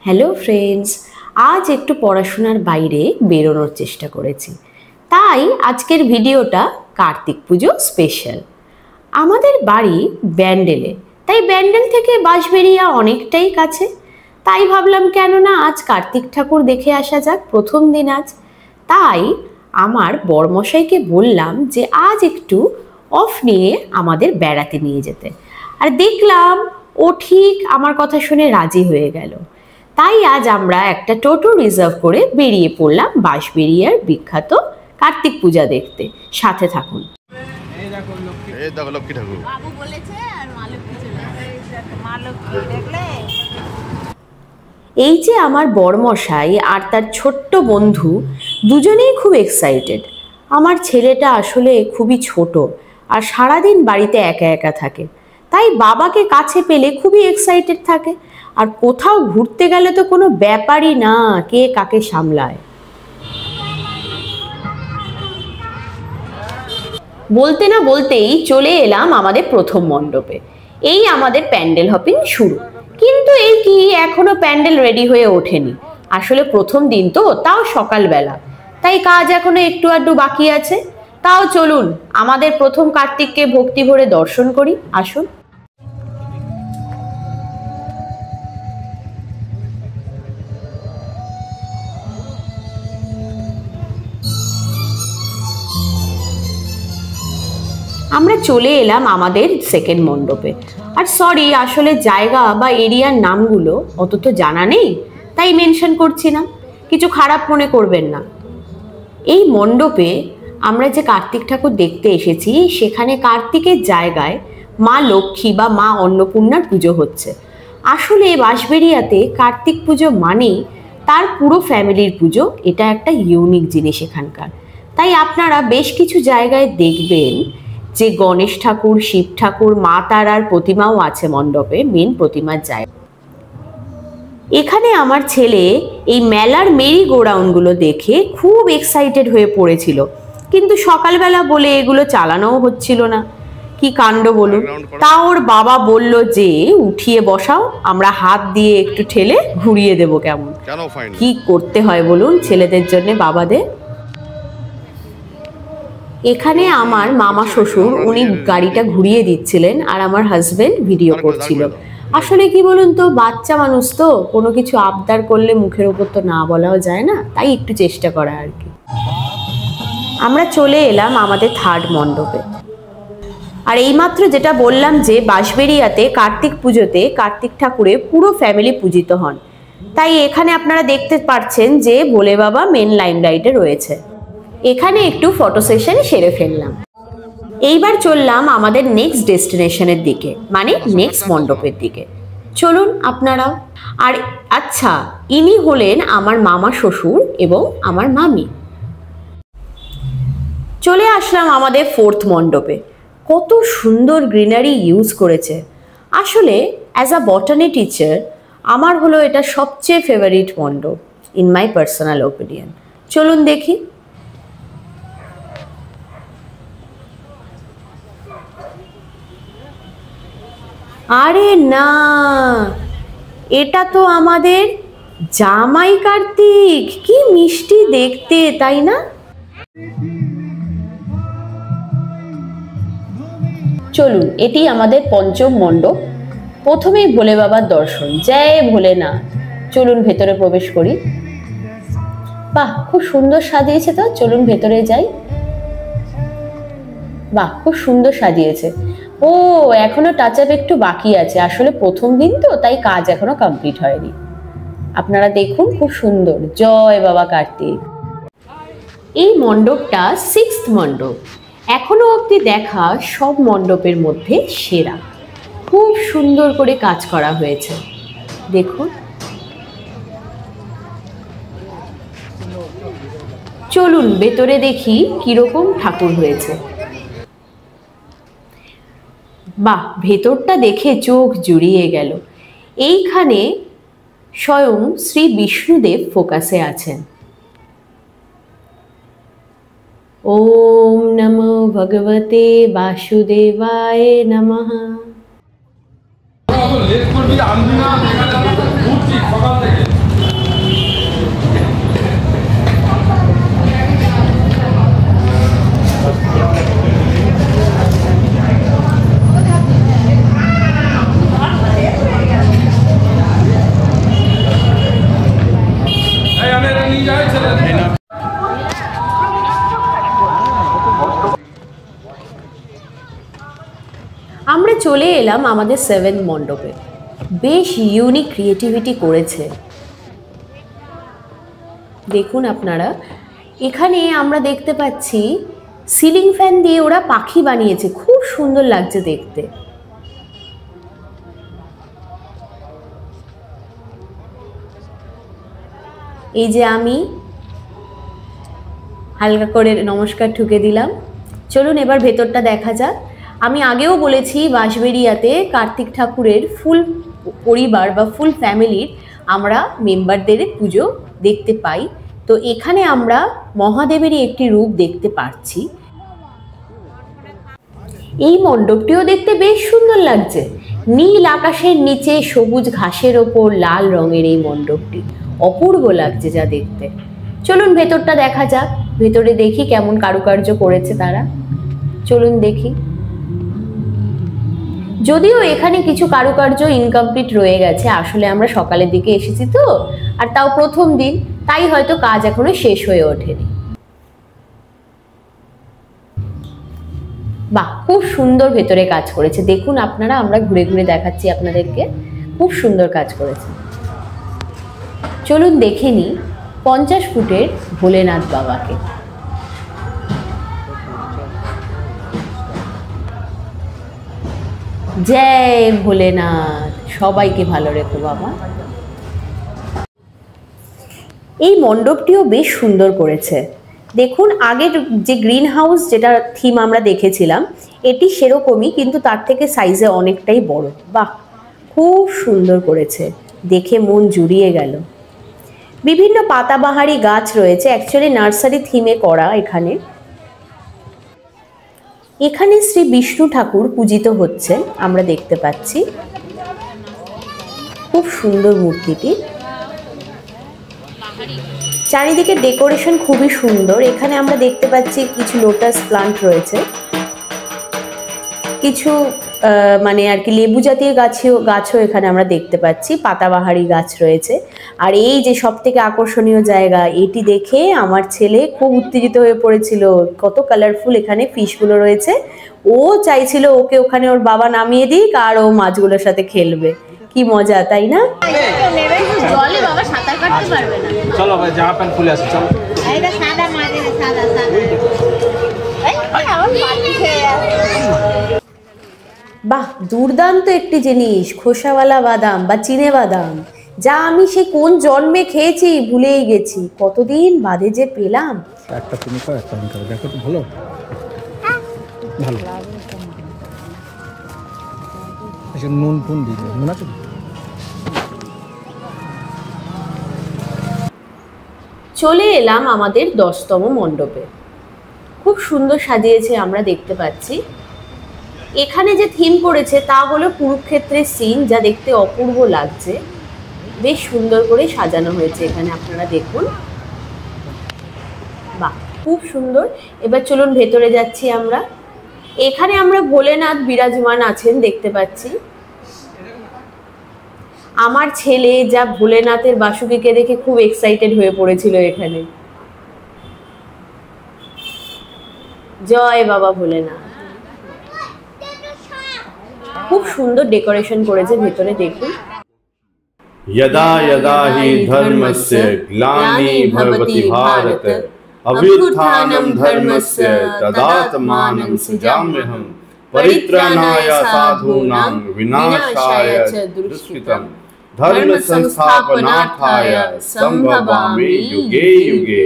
Hello friends, আজ একটু পড়াশোনার বাইরে বেরোনোর চেষ্টা করেছি। তাই আজকের ভিডিওটা কার্তিক পুজো স্পেশাল। আমাদের বাড়ি ব্যান্ডেলে, তাই ব্যান্ডেল থেকে বাঁশবেড়িয়া অনেকটাই কাছে। তাই ভাবলাম কেন না আজ কার্তিক ঠাকুর দেখে আসা যাক, প্রথম দিন আজ। তাই আমার বরমশাইকে বললাম যে আজ একটু অফ নিয়ে আমাদের বেড়াতে নিয়ে যেতে। আর দেখলাম ও ঠিক আমার কথা শুনে রাজি হয়ে গেল। তাই আজ আমরা একটা টোটো রিজার্ভ করে বেরিয়ে পড়লাম বাঁশবেড়িয়ার বিখ্যাত কার্তিক পূজা দেখতে। সাথে থাকুন। এই যে আমার বরমশাই আর তার ছোট্ট বন্ধু দুজনেই খুব এক্সাইটেড। আমার ছেলেটা আসলে খুবই ছোট আর সারাদিন বাড়িতে একা একা থাকে, তাই বাবাকে কাছে পেলে খুবই এক্সাইটেড থাকে। আর কোথাও ঘুরতে গেলে তো কোনো ব্যাপারই না, কে কাকে সামলায়। বলতে না বলতেই চলে এলাম আমাদের প্রথম মণ্ডপে। এই আমাদের প্যান্ডেল হপিং শুরু। কিন্তু এই কি, এখনো প্যান্ডেল রেডি হয়ে ওঠেনি। আসলে প্রথম দিন তো, তাও সকালবেলা, তাই কাজ এখনো একটু আধটু বাকি আছে। তাও চলুন আমাদের প্রথম কার্তিককে ভক্তি ভরে দর্শন করি, আসুন। আমরা চলে এলাম আমাদের সেকেন্ড মণ্ডপে। আর সরি, আসলে জায়গা বা এরিয়ার নামগুলো অত তো জানা নেই, তাই মেনশন করছি না, কিছু খারাপ মনে করবেন না। এই মণ্ডপে আমরা যে কার্তিক ঠাকুর দেখতে এসেছি, সেখানে কার্তিকের জায়গায় মা লক্ষ্মী বা মা অন্নপূর্ণার পুজো হচ্ছে। আসলে বাঁশবেড়িয়াতে কার্তিক পুজো মানেই তার পুরো ফ্যামিলির পুজো, এটা একটা ইউনিক জিনিস এখানকার। তাই আপনারা বেশ কিছু জায়গায় দেখবেন যে গণেশ ঠাকুর, শিব ঠাকুর, মা তারার প্রতিমাও আছে মণ্ডপে, মেন প্রতিমার জায়গা। এখানে আমার ছেলে এই মেলার মেরি গোডাউনগুলো দেখে খুব এক্সাইটেড হয়ে পড়েছিল, কিন্তু সকালবেলা বলে এগুলো চালানোও হচ্ছিল না। কি কাণ্ড বলুন। তা ওর বাবা বলল যে উঠিয়ে বসাও, আমরা হাত দিয়ে একটু ঠেলে ঘুরিয়ে দেব। কেমন কি করতে হয় বলুন ছেলেদের জন্য বাবাদের। এখানে আমার মামা শ্বশুর, উনি গাড়িটা ঘুরিয়ে দিচ্ছিলেন আর আমার হাজবেন্ড ভিডিও করছিল। আসলে কি বলুন তো, বাচ্চা মানুষ তো, কোনো কিছু আবদার করলে মুখের উপর তো না বলাও যায় না, তাই একটু চেষ্টা করা আর কি। আমরা চলে এলাম আমাদের থার্ড মণ্ডপে। আর এইমাত্র যেটা বললাম যে বাঁশবেড়িয়াতে কার্তিক পুজোতে কার্তিক ঠাকুরের পুরো ফ্যামিলি পূজিত হন, তাই এখানে আপনারা দেখতে পাচ্ছেন যে ভোলে বাবা মেন লাইমলাইটে রয়েছে। এখানে একটু ফটো সেশন সেরে ফেললাম। এইবার চললাম আমাদের নেক্সট ডেস্টিনেশনের দিকে, মানে নেক্সট মণ্ডপের দিকে। চলুন আপনারাও। আর আচ্ছা, ইনি হলেন আমার মামা শ্বশুর এবং আমার মামি। চলে আসলাম আমাদের ফোর্থ মণ্ডপে। কত সুন্দর গ্রিনারি ইউজ করেছে। আসলে অ্যাজ আ বটানি টিচার আমার হলো এটা সবচেয়ে ফেভারিট মণ্ডপ ইন মাই পার্সোনাল ওপিনিয়ন। চলুন দেখি। আরে না, এটা তো আমাদের জামাই কার্তিক। কি মিষ্টি দেখতে, তাই না? চলুন, এটি আমাদের পঞ্চম মণ্ডপ। প্রথমেই ভোলে বাবার দর্শন। জয় ভোলেনাথ। চলুন ভেতরে প্রবেশ করি। বাহ, খুব সুন্দর সাজিয়েছে তো, চলুন ভেতরে যাই। বাহ, খুব সুন্দর সাজিয়েছে। ও, এখনো টাচ আপ একটু বাকি আছে, আসলে প্রথম দিন তো, তাই কাজ এখনো কমপ্লিট হয়নি। আপনারা দেখুন, খুব সুন্দর। জয় বাবা কার্তিক। এই মণ্ডপটা সিক্সথ মণ্ডপ, এখনো অবধি দেখা সব মণ্ডপের মধ্যে সেরা। খুব সুন্দর করে কাজ করা হয়েছে, দেখুন। চলুন ভেতরে দেখি কিরকম ঠাকুর হয়েছে। বাহ, ভেতরটা দেখে চোখ জুড়িয়ে গেল। এইখানে স্বয়ং শ্রী বিষ্ণুদেব ফোকাসে আছেন। ওম নমো ভগবতে বাসুদেবায় নমঃ। চলে এলাম আমাদের 7th মণ্ডপে। বেশ ইউনিক ক্রিয়েটিভিটি করেছে, দেখুন আপনারা। এখানে আমরা দেখতে পাচ্ছি সিলিং ফ্যান দিয়ে ওরা পাখি বানিয়েছে, খুব সুন্দর লাগছে দেখতে। এই যে আমি হালকা করে নমস্কার ঠুকে দিলাম। চলুন এবার ভেতরটা দেখা যাক। আমি আগেও বলেছি বাঁশবেড়িয়াতে কার্তিক ঠাকুরের ফুল পরিবার বা ফুল ফ্যামিলির আমরা মেম্বারদের পুজো দেখতে পাই। তো এখানে আমরা মহাদেবেরই একটি রূপ দেখতে পাচ্ছি। এই মণ্ডপটিও দেখতে বেশ সুন্দর লাগছে, নীল আকাশের নিচে সবুজ ঘাসের ওপর লাল রঙের এই মণ্ডপটি অপূর্ব লাগছে যা দেখতে। চলুন ভেতরটা দেখা যাক, ভেতরে দেখি কেমন কারুকার্য করেছে তারা। চলুন দেখি। যদিও এখানে কিছু কারুকার্য ইনকমপ্লিট রয়ে গেছে, আসলে আমরা সকালের দিকে এসেছি তো, আর তাও প্রথম দিন, তাই হয়তো কাজ এখনো শেষ হয়ে ওঠেনি। বাহ, খুব সুন্দর ভেতরে কাজ করেছে, দেখুন আপনারা। আমরা ঘুরে ঘুরে দেখাচ্ছি আপনাদেরকে, খুব সুন্দর কাজ করেছে। চলুন দেখে নিই 50 ফুটের ভোলেনাথ বাবাকে। জয় ভোলেনাথ, সবাইকে ভালো রেখো বাবা। এই মণ্ডপটিও বেশ সুন্দর করেছে, দেখুন। আগের যে গ্রিন হাউস যেটা থিম আমরা দেখেছিলাম, এটি সেরকমই, কিন্তু তার থেকে সাইজে অনেকটাই বড়। বাহ, খুব সুন্দর করেছে, দেখে মন জুড়িয়ে গেল। বিভিন্ন পাতাবাহারি গাছ রয়েছে, অ্যাকচুয়ালি নার্সারি থিমে করা। এখানে শ্রী বিষ্ণু ঠাকুর পূজিত হচ্ছে আমরা দেখতে পাচ্ছি। খুব সুন্দর মূর্তিটি, চারিদিকে ডেকোরেশন খুবই সুন্দর। এখানে আমরা দেখতে পাচ্ছি কিছু লোটাস প্লান্ট রয়েছে, কিছু মানে আর কি লেবু জাতীয় গাছও এখানে আমরা দেখতে পাচ্ছি, পাতাবাহারি গাছ রয়েছে। আর এই যে সব থেকে আকর্ষণীয় জায়গা, এটি দেখে আমার ছেলে খুব উত্তেজিত হয়ে পড়েছিল। কত কালারফুল এখানে ফিশগুলো রয়েছে, ও চাইছিল ওকে ওখানে ওর বাবা নামিয়ে দিক আর ও মাছগুলোর সাথে খেলবে। কি মজা, তাই না? জলে বাবা সাঁতার কাটতে পারবে না। চলো ভাই, জামা প্যান্ট খুলে আসি, চলো। এইটা সাদা মাছ, সাদা সাদা। এই আমার মাটি খেয়ে আছে। বাহ, দুর্দান্ত একটি জিনিস, খোসাওয়ালা বাদাম বা চিনে বাদাম, যা আমি সে কোন জন্মে খেয়েছি ভুলেই গেছি, কতদিন বাদে যে পেলাম। একটা তুমি খাও, একটা আমি খাও, দেখো তো ভালো ভালো। আচ্ছা, নুন ফুন দিই, নুন আছে? চলে এলাম আমাদের 10তম মণ্ডপে। খুব সুন্দর সাজিয়েছে আমরা দেখতে পাচ্ছি। এখানে যে থিম করেছে তা হলো কুরুক্ষেত্রের সিন, যা দেখতে অপূর্ব লাগছে। বেশ সুন্দর করে সাজানো হয়েছে এখানে, আপনারা দেখুন। বাহ, খুব সুন্দর। এবার চলুন ভেতরে যাচ্ছি আমরা। এখানে আমরা ভোলেনাথ বিরাজমান আছেন দেখতে পাচ্ছি। আমার ছেলে যা ভোলেনাথের বাসুকিকে দেখে খুব এক্সাইটেড হয়ে পড়েছিল এখানে। জয় বাবা ভোলেনাথ। খুব সুন্দর ডেকোরেশন করেছে ভেতরে, দেখুন। यदा यदा हि धर्मस्य ग्लानि भवति भारत अभ्युत्थानं धर्मस्य तदात्मानं सृजाम्यहं परित्राणाय साधूनां विनाशाय च दुष्कृतं धर्म संस्थापनार्थाय संभवामि युगे युगे।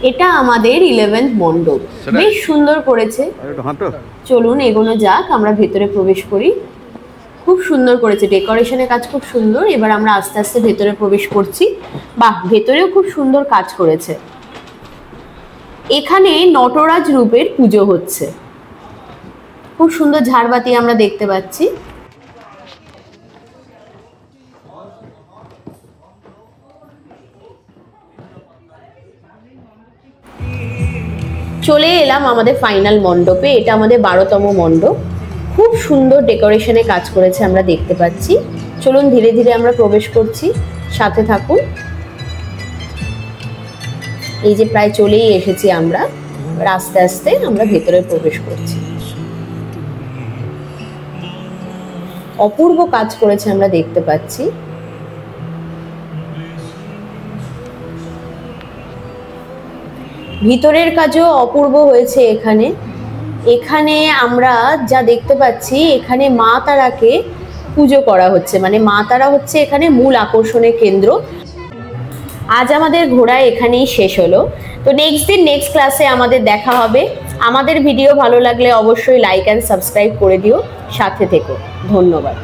এটা আমাদের 11th মণ্ডপ, বেশ সুন্দর করেছে। চলুন এগোনো যাক, আমরা ভেতরে প্রবেশ করি। খুব সুন্দর করেছে, ডেকোরেশনের কাজ খুব সুন্দর। এবার আমরা আস্তে আস্তে ভেতরে প্রবেশ করছি। বাহ, ভেতরেও খুব সুন্দর কাজ করেছে। এখানে নটরাজ রূপের পুজো হচ্ছে, খুব সুন্দর ঝাড়বাতি আমরা দেখতে পাচ্ছি। চলে এলাম আমাদের ফাইনাল মণ্ডপে। এটা আমাদের 12তম মণ্ডপ। খুব সুন্দর ডেকোরেশনে কাজ করেছে আমরা দেখতে পাচ্ছি। চলুন ধীরে ধীরে আমরা প্রবেশ করছি, সাথে থাকুন। এই যে প্রায় চলেই এসেছি আমরা এবার আস্তে আস্তে আমরা ভেতরে প্রবেশ করছি। অপূর্ব কাজ করেছে আমরা দেখতে পাচ্ছি। ভিতরের কাজও অপূর্ব হয়েছে এখানে। এখানে আমরা যা দেখতে পাচ্ছি, এখানে মা তারাকে পুজো করা হচ্ছে, মানে মা তারা হচ্ছে এখানে মূল আকর্ষণের কেন্দ্র। আজ আমাদের ঘোরা এখানেই শেষ হলো। তো নেক্সট দিন নেক্সট ক্লাসে আমাদের দেখা হবে। আমাদের ভিডিও ভালো লাগলে অবশ্যই লাইক অ্যান্ড সাবস্ক্রাইব করে দিও, সাথে থেকো। ধন্যবাদ।